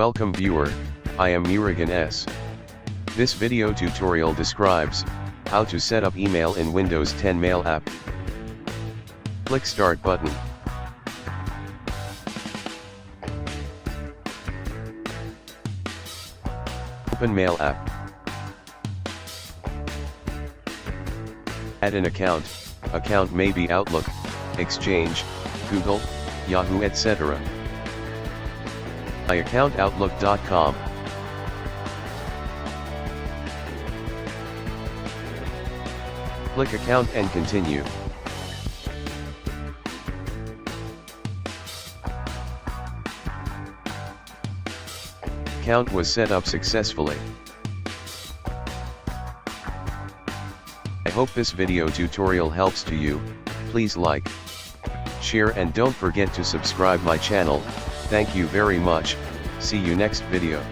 Welcome viewer, I am Murugan S. This video tutorial describes how to set up email in Windows 10 Mail app. Click Start button. Open Mail app. Add an account. Account may be Outlook, Exchange, Google, Yahoo, etc. My account Outlook.com. Click Account and continue. Account was set up successfully. I hope this video tutorial helps to you. Please like, share and don't forget to subscribe my channel. Thank you very much. See you next video.